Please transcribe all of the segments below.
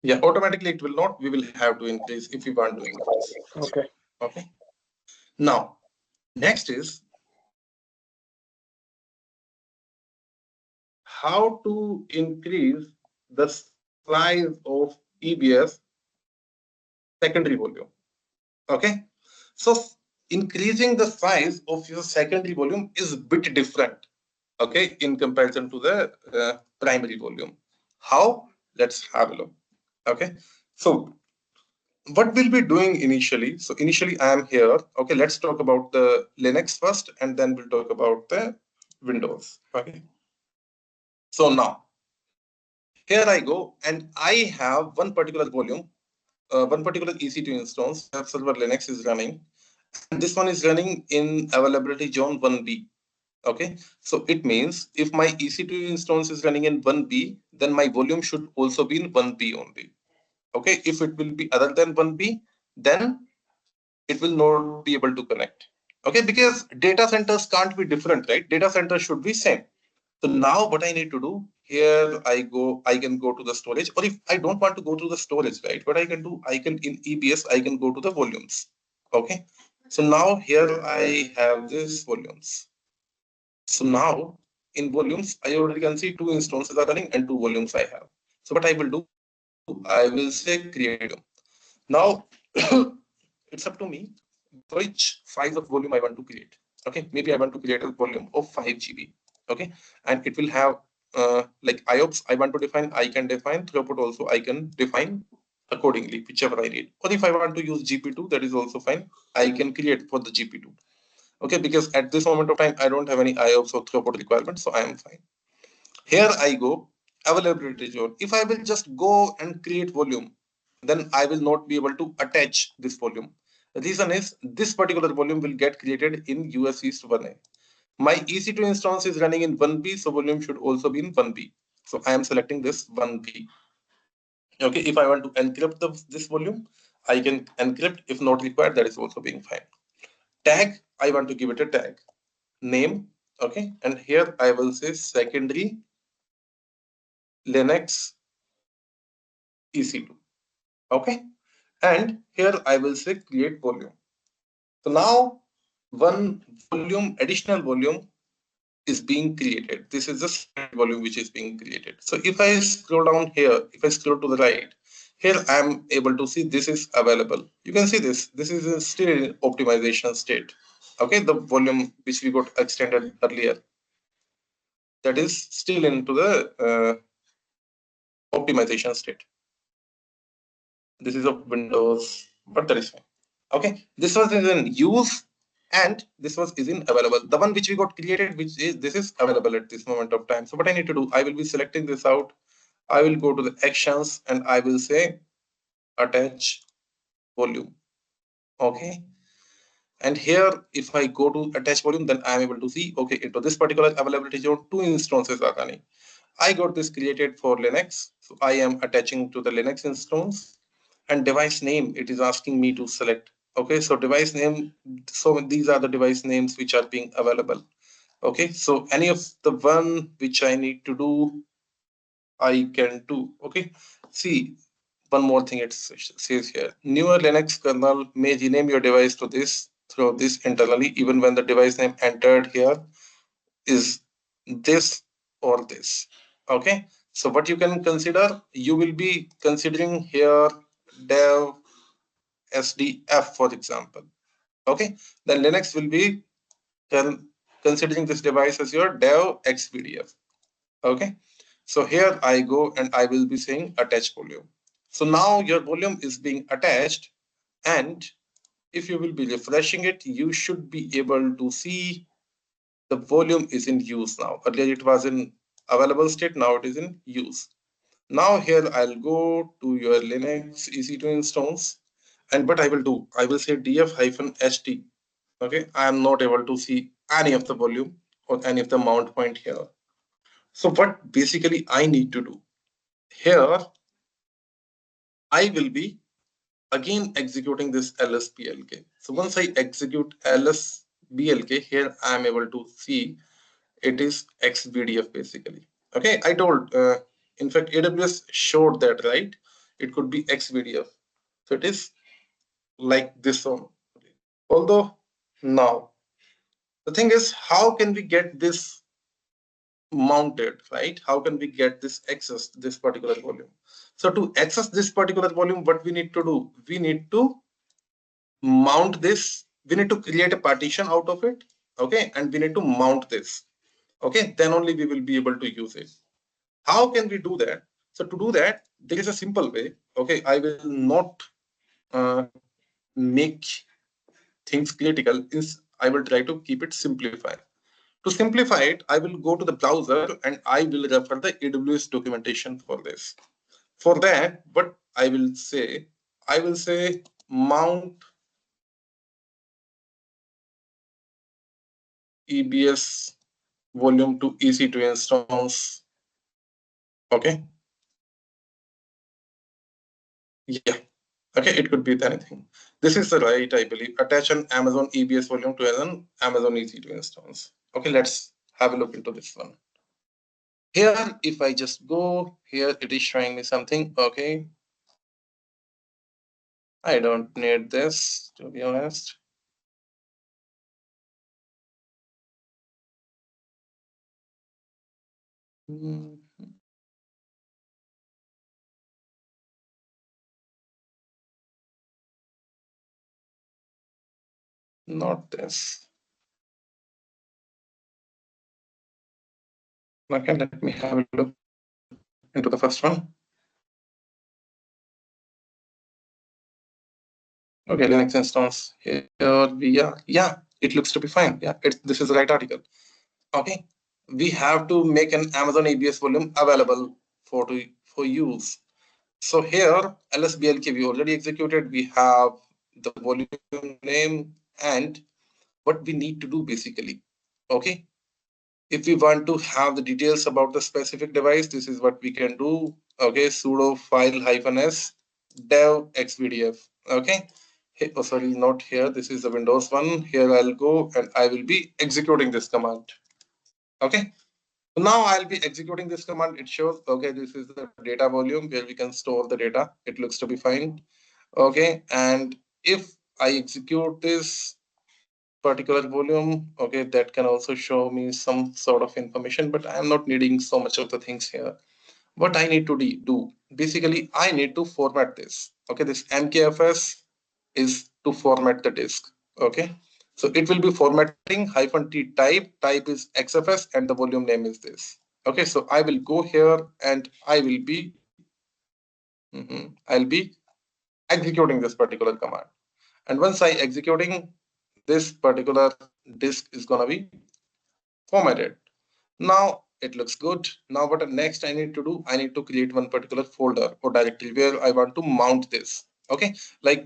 Yeah, automatically it will not. We will have to increase if we want to increase. Okay. Okay. Now, next is how to increase the size of EBS secondary volume. Okay. So increasing the size of your secondary volume is a bit different. Okay, in comparison to the primary volume. How? Let's have a look. Okay. So what we'll be doing initially, so initially I am here. Okay, let's talk about the Linux first and then we'll talk about the Windows. Okay, so now here I go and I have one particular volume, one particular EC2 instance where server Linux is running, and this one is running in availability zone 1B. Okay, so it means if my EC2 instance is running in 1B, then my volume should also be in 1B only. Okay, if it will be other than 1B, then it will not be able to connect. Okay, because data centers can't be different, right? Data centers should be same. So now what I need to do here, I can go to the storage, or if I don't want to go to the storage, right? What I can do, I can in EBS, I can go to the volumes. Okay. So now here I have this volumes. So now in volumes, I already can see two instances are running and two volumes I have. So what I will do, I will say create volume. Now it's up to me which size of volume I want to create. Okay, maybe I want to create a volume of 5 GB. Okay, and it will have like IOPS I want to define, I can define throughput also, I can define accordingly, whichever I need. Or if I want to use GP2, that is also fine. I can create for the GP2. Okay, because at this moment of time, I don't have any IOPS or throughput requirements, so I am fine. Here I go, availability zone. If I will just go and create volume, then I will not be able to attach this volume. The reason is this particular volume will get created in US East 1A. My EC2 instance is running in 1B, so volume should also be in 1B. So I am selecting this 1B. Okay, if I want to encrypt this volume, I can encrypt. If not required, that is also being fine. Tag, I want to give it a tag. Name, okay, and here I will say secondary Linux EC2. Okay, and here I will say create volume. So now one volume, additional volume is being created. This is the second volume which is being created. So if I scroll down here, if I scroll to the right, here I am able to see this is available. You can see this. This is still in optimization state. Okay, the volume which we got extended earlier, that is still into the optimization state. This is of Windows, but that is fine. Okay, this was is in use and this was is in available. The one which we got created, which is this is available at this moment of time. So what I need to do, I will be selecting this out. I will go to the actions and I will say attach volume. Okay. And here, if I go to attach volume, then I am able to see, okay, into this particular availability zone, two instances are running. I got this created for Linux. So I am attaching to the Linux instance, and device name, it is asking me to select. Okay, so device name, so these are the device names which are being available. Okay, so any of the one which I need to do, I can do. Okay, see, one more thing it says here. Newer Linux kernel may rename your device to this through this internally, even when the device name entered here is this or this. Okay, so what you can consider, you will be considering here dev SDF, for example. Okay, then Linux will be considering this device as your dev xvdf. Okay, so here I go and I will be saying attach volume. So now your volume is being attached, and if you will be refreshing it, you should be able to see the volume is in use now. Earlier it was in available state, now it is in use. Now here I'll go to your Linux EC2 instance, and what I will do, I will say df-ht. Okay, I am not able to see any of the volume or any of the mount point here. So what basically I need to do here, I will be again executing this lsblk. So once I execute lsblk, here I am able to see it is xvdf basically. Okay, I told in fact AWS showed that, right? it could be XVDF. So it is like this one. Although now the thing is, how can we get this mounted, right? How can we get this access this particular volume? So to access this particular volume, what we need to do? We need to mount this. We need to create a partition out of it, okay? And we need to mount this, okay? Then only we will be able to use it. How can we do that? So to do that, there is a simple way, okay? I will not make things critical. I will try to keep it simplified. To simplify it, I will go to the browser and I will refer the AWS documentation for this. For that, what I will say mount EBS volume to EC2 instance. Okay. Yeah. Okay, it could be anything. This is the right, I believe. Attach an Amazon EBS volume to an Amazon EC2 instance. Okay, let's have a look into this one. Here, if I just go here, it is showing me something. Okay. I don't need this, to be honest. Not this. Okay, let me have a look into the first one. Okay, Linux instance. Here we are. Yeah, it looks to be fine. Yeah, this is the right article. Okay, we have to make an Amazon EBS volume available for use. So here, LSBLK we already executed. We have the volume name and what we need to do basically. Okay, if we want to have the details about the specific device, this is what we can do. Okay, sudo file -s dev xvdf. Okay, oh, sorry, not here. This is the Windows one. Here I'll go and I will be executing this command. Okay, so now I'll be executing this command. It shows, okay, this is the data volume where we can store the data. It looks to be fine. Okay, and if I execute this particular volume, okay, that can also show me some sort of information, but I'm not needing so much of the things here. What I need to do, basically, I need to format this. Okay, this mkfs is to format the disk. Okay, so it will be formatting -t type is xfs, and the volume name is this. Okay, so I will go here and I will be I'll be executing this particular command. And once I executing, this particular disk is gonna be formatted. Now it looks good. Now what next I need to do? I need to create one particular folder or directory where I want to mount this. Okay, like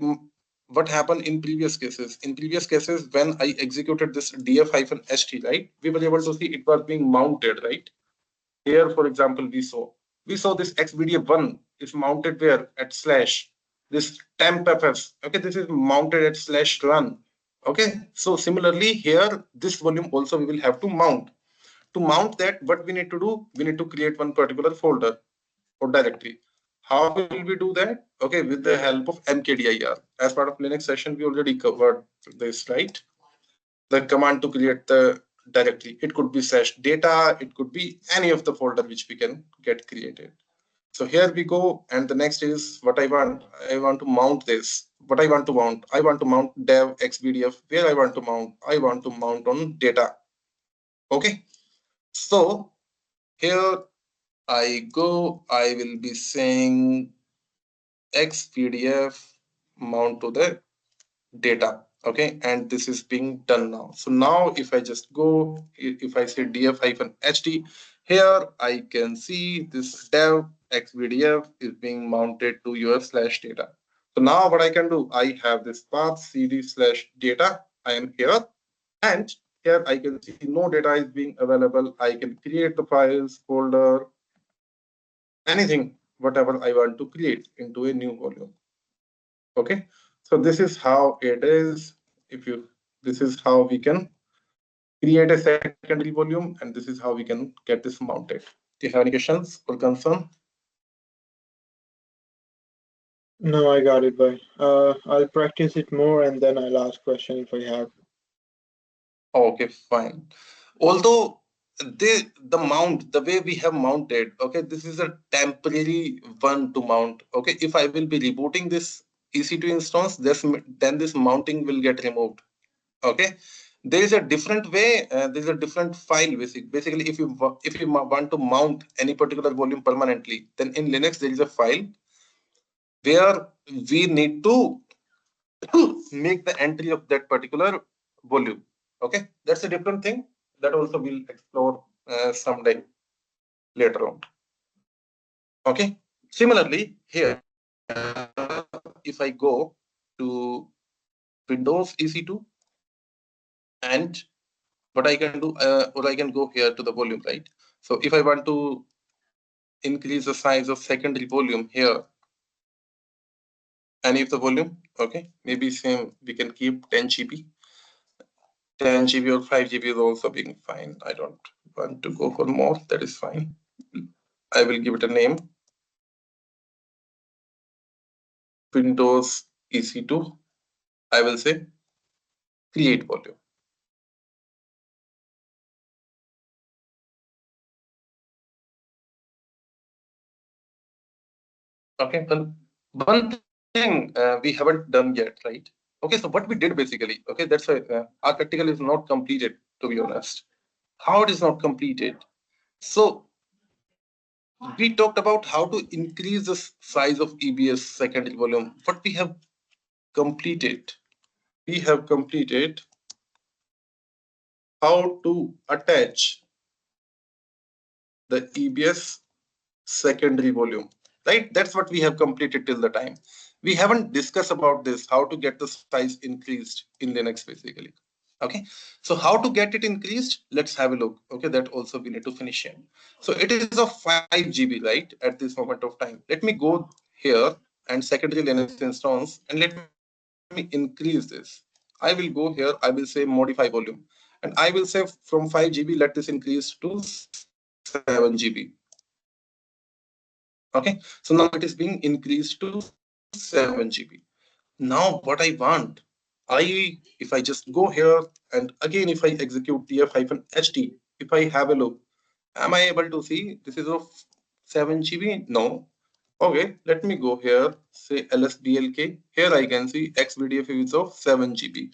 what happened in previous cases? In previous cases, when I executed this df-st, right, we were able to see it was being mounted, right? Here, for example, we saw this xvdf1 is mounted where at slash this tempfs. Okay, this is mounted at /run. Okay, so similarly here, this volume also we will have to mount. To mount that, what we need to do? We need to create one particular folder or directory. How will we do that? Okay, with the help of mkdir. As part of Linux session, we already covered this, right? The command to create the directory. It could be /data, it could be any of the folder which we can get created. So here we go, and the next is what I want. I want to mount this. What I want to mount? I want to mount dev xvdf. Where I want to mount? I want to mount on data. Okay. So here I go. I will be saying xvdf mount to the data. Okay, and this is being done now. So now if I just go, if I say df-ht, here I can see this dev xvdf is being mounted to your /data. So now what I can do, I have this path cd/data. I am here, and here I can see no data is being available. I can create the files, folder, anything, whatever I want to create into a new volume. Okay, so this is how it is. This is how we can create a secondary volume, and this is how we can get this mounted. Do you have any questions or concern? No, I got it, boy. I'll practice it more and then I'll ask question if I have. Okay, fine. Although the mount, the way we have mounted, okay, this is a temporary one to mount. Okay, if I will be rebooting this EC2 instance, then this mounting will get removed. Okay, there is a different way. There is a different file. Basically, if you want to mount any particular volume permanently, then in Linux there is a file where we need to make the entry of that particular volume. Okay, that's a different thing that also we'll explore someday later on. Okay, similarly here, if I go to Windows EC2 and what I can do, or I can go here to the volume, right? So if I want to increase the size of secondary volume here, and if the volume, okay, maybe same, we can keep 10 GB. 10 GB or 5 GB is also being fine. I don't want to go for more. That is fine. I will give it a name. Windows EC2. I will say create volume. Okay, well, one thing we haven't done yet, right? Okay, so what we did basically, okay, that's why our practical is not completed, to be honest. How it is not completed? So we talked about how to increase the size of EBS secondary volume. What we have completed, we have completed how to attach the EBS secondary volume, right? That's what we have completed till the time. We haven't discussed about this, how to get the size increased in Linux basically. Okay, so how to get it increased? Let's have a look. Okay, that also we need to finish in. So it is of 5 GB, right? At this moment of time. Let me go here and secondary Linux instance and let me increase this. I will go here, I will say modify volume, and I will say from 5 GB, let this increase to 7 GB. Okay, so now it is being increased to 7 GB. Now what I want, if I just go here and again if I execute tf-ht, if I have a look, am I able to see this is of 7 GB? No. Okay, let me go here, say lsblk. Here I can see xvdf is of 7 GB.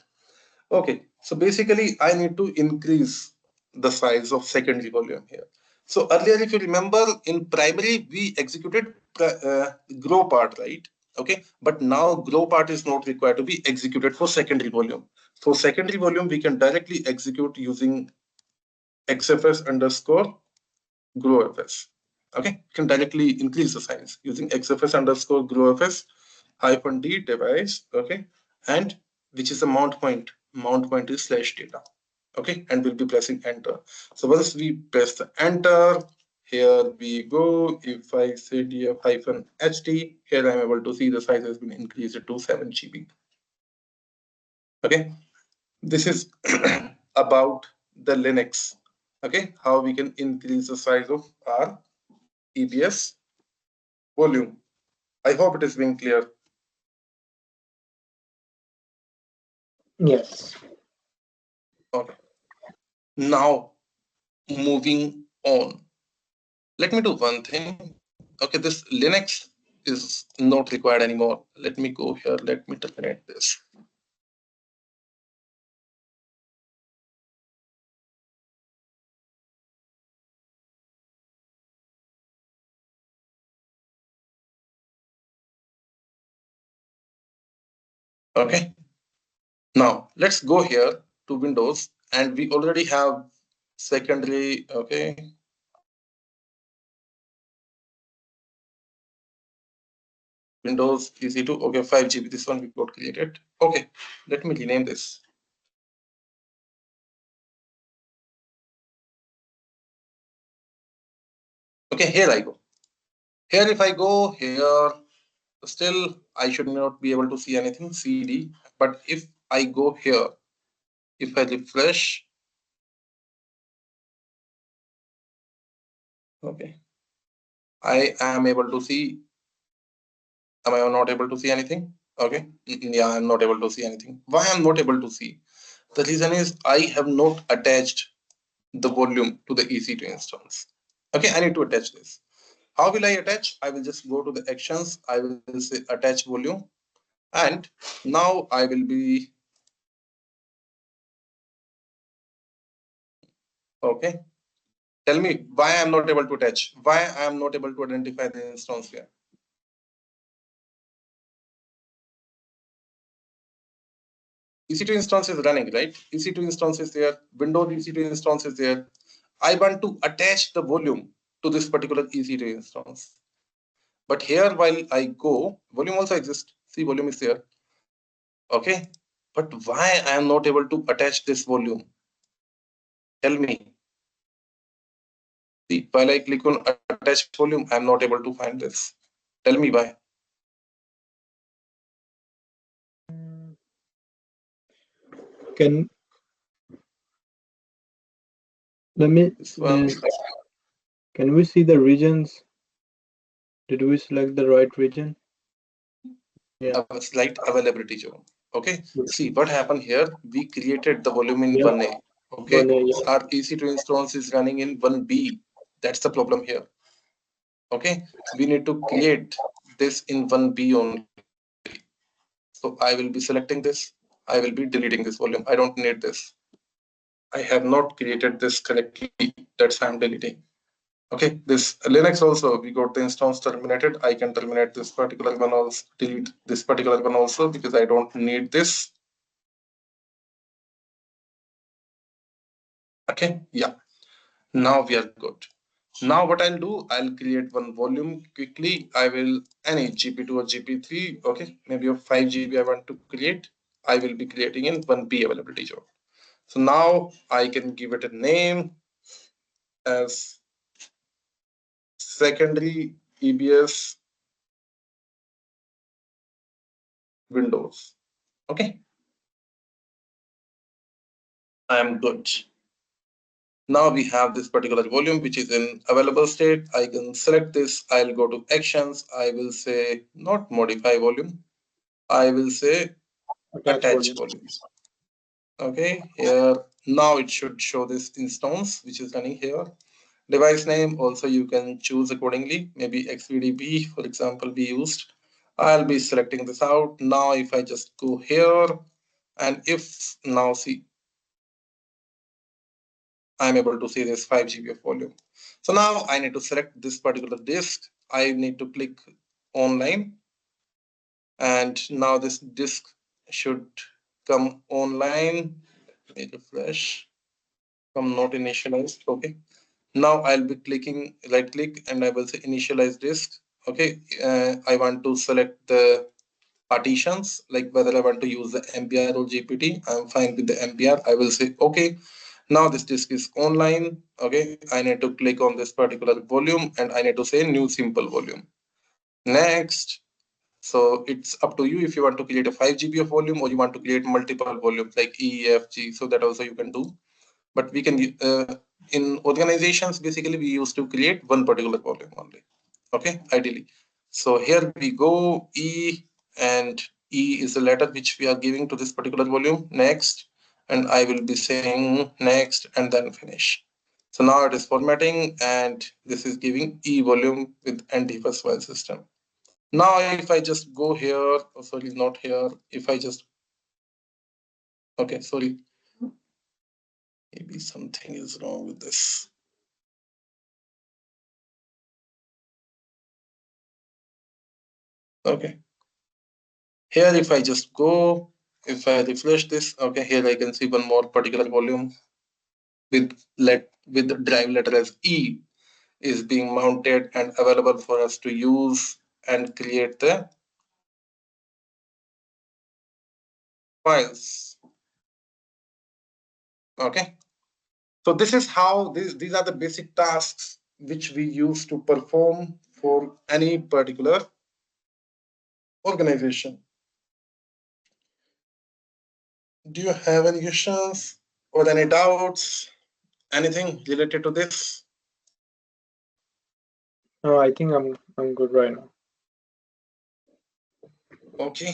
Okay, so basically I need to increase the size of secondary volume here. So earlier, if you remember, in primary we executed grow part, right? Okay, but now grow part is not required to be executed for secondary volume. For secondary volume, we can directly execute using xfs underscore growfs. Okay, you can directly increase the size using xfs underscore growfs hyphen d device. Okay, and which is a mount point. Mount point is slash data. Okay, and we'll be pressing enter. So once we press the enter, here we go. If I say df hyphen ht, here I'm able to see the size has been increased to 7 GB. Okay, this is about the Linux. Okay, how we can increase the size of our EBS volume. I hope it is being clear. Yes. Okay. Now moving on. Let me do one thing. Okay, this Linux is not required anymore. Let me go here. Let me terminate this. Okay. Now let's go here to Windows, and we already have secondary. Okay. Windows EC2. Okay, 5 GB. This one we got created. Okay. Let me rename this. Okay, here I go. Here, if I go here, still I should not be able to see anything CD. But if I go here, if I refresh, okay, I am able to see Am I not able to see anything? Okay. Yeah, I'm not able to see anything. Why I'm not able to see? The reason is I have not attached the volume to the EC2 instance. Okay, I need to attach this. How will I attach? I will just go to the actions. I will say attach volume. And now I will be, okay. Tell me why I am not able to attach. Why I am not able to identify the instance here. EC2 instance is running, right? EC2 instance is there. Windows EC2 instance is there. I want to attach the volume to this particular EC2 instance. But here, while I go, volume also exists. See, volume is there. Okay. But why I am not able to attach this volume? Tell me. See, while I click on attach volume, I am not able to find this. Tell me why. Can let me This one. can we see the regions? Did we select the right region? Yeah. A slight availability zone. Okay. See what happened here. We created the volume in Yeah. 1A. Okay. Yeah. Our EC2 instance is running in 1B. That's the problem here. Okay. We need to create this in 1B only. So I will be selecting this. I will be deleting this volume. I don't need this. I have not created this correctly. That's why I'm deleting. Okay, this Linux also, we got the instance terminated. I can terminate this particular one also, delete this particular one also because I don't need this. Okay, yeah, now we are good. Now what I'll do, I'll create one volume quickly. I will any GP2 or GP3, okay, maybe of 5 GB I want to create. I will be creating in 1B availability zone. So now I can give it a name as secondary EBS Windows. Okay, I am good. Now we have this particular volume which is in available state. I can select this. I'll go to actions. I will say not modify volume. I will say attach volume. Okay, here now it should show this instance which is running here. Device name also you can choose accordingly. Maybe XVDB, for example, be used. I'll be selecting this out. Now if I just go here and if now see I'm able to see this 5 GB of volume. So now I need to select this particular disk. I need to click online. And now this disk should come online. Let me refresh. Come not initialized. Okay. Now I'll be clicking right click and I will say initialize disk. Okay. I want to select the partitions, like whether I want to use the MBR or GPT. I'm fine with the MBR. I will say okay. Now this disk is online. Okay, I need to click on this particular volume and I need to say new simple volume. Next. So it's up to you if you want to create a 5 GB of volume or you want to create multiple volumes like E, F, G. So that also you can do. But we can, in organizations, basically we used to create one particular volume only. Okay, ideally. So here we go, E, and E is the letter which we are giving to this particular volume. Next, and I will be saying next and then finish. So now it is formatting and this is giving E volume with NTFS file system. Now if I just go here, oh, sorry, not here. If I just, okay, sorry. Maybe something is wrong with this. Okay. Here, if I just go, if I refresh this, okay, here I can see one more particular volume with the drive letter as E is being mounted and available for us to use and create the files. Okay. So this is how these are the basic tasks which we use to perform for any particular organization. Do you have any questions or any doubts? Anything related to this? No, I think I'm good right now. Okay.